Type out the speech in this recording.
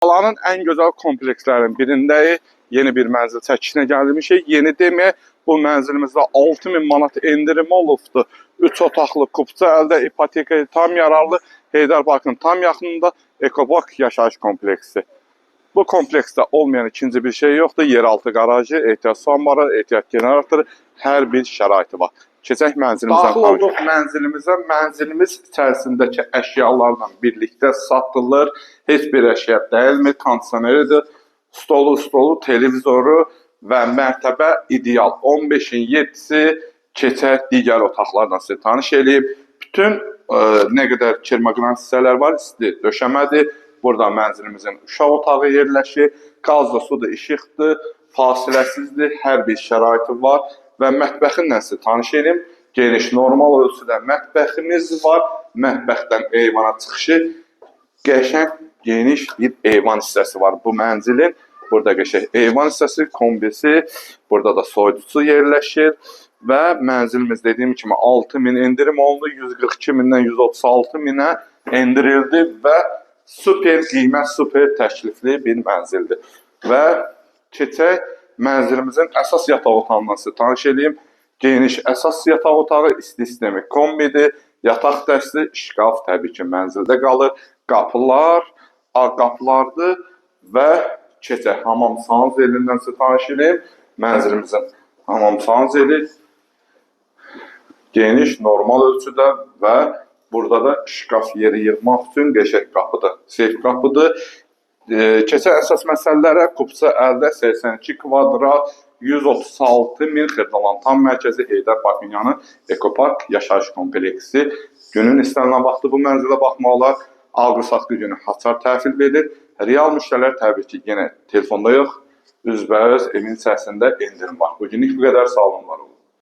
Alanın en güzel komplekslərindən birindəyik. Yeni bir mənzil çəkişinə gəlmişik. Yeni demək, bu mənzilimizdə 6000 manat endirim olubdu. 3 otaqlı kupça əldə, ipoteka tam yararlı, Heydər Parkın tam yaxınında Ekopark yaşayış kompleksi. Bu kompleksdə olmayan ikinci bir şey yoxdur. Yeraltı qarajı, ehtiyat su anbarı, ehtiyat generatoru, hər bir şəraiti var. Keçək mənzilimizə. Daxil olduq mənzilimizə. Mənzilimiz içərisindəki əşyalarla birlikdə satılır. Heç bir əşya dəyilmir. Kondisioneridir, stolu, televizoru və mərtəbə ideal. 15-in 7-si keçək digər otaqlarla sizə tanış edib. Bütün nə qədər kermoqran hissələr var, isti döşəmədir. Burada mənzilimizin uşaq otağı yerləşir. Qazlı sudur, işıqdır, fasiləsizdir, hər bir şəraiti var. Və mətbəxinlə sizə tanış edeyim. Geniş, normal ölçüdə mətbəximiz var. Mətbəxdən eyvana çıxışı qəşəng, geniş bir eyvan hissəsi var bu mənzilin. Burada qəşəng eyvan hissəsi, kombisi, burada da soyuducu yerləşir. Və mənzilimiz dediyim kimi 6000 endirim oldu. 142.000-dən 136.000-ə endirildi və super qiymət, super təklifli bir mənzildir. Və keçək mənzilimizin əsas yataq otağından sizə tanış edeyim. Geniş əsas yataq otağı, isti sistemi kombidir, yataq dəsti, şkaf təbii ki mənzildə qalır. Qapılar, ağ qapılardır və keçək hamam sanuzelindən sizə tanış edeyim. Mənzilimizin hamam sanuzeli geniş, normal ölçüdə və burada da şkaf yeri yığmaq üçün qəşəng qapıdır, seyf qapıdır. Keçən əsas məsələlərə kupça əldə 82 kvadrat 136.000 xırdalan tam mərkəzi Heydər Parkın yanı Ekopark yaşayış kompleksi. Günün istənilən vaxtı bu mənzilə baxmaq olar. Alqı-satqı günü hasar təhvil verir. Real müştərilər təbii ki yenə telefonda yox, üzbəüz evin içərisində endirim var. Bugünlük bu qədər, sağ olun, var olun.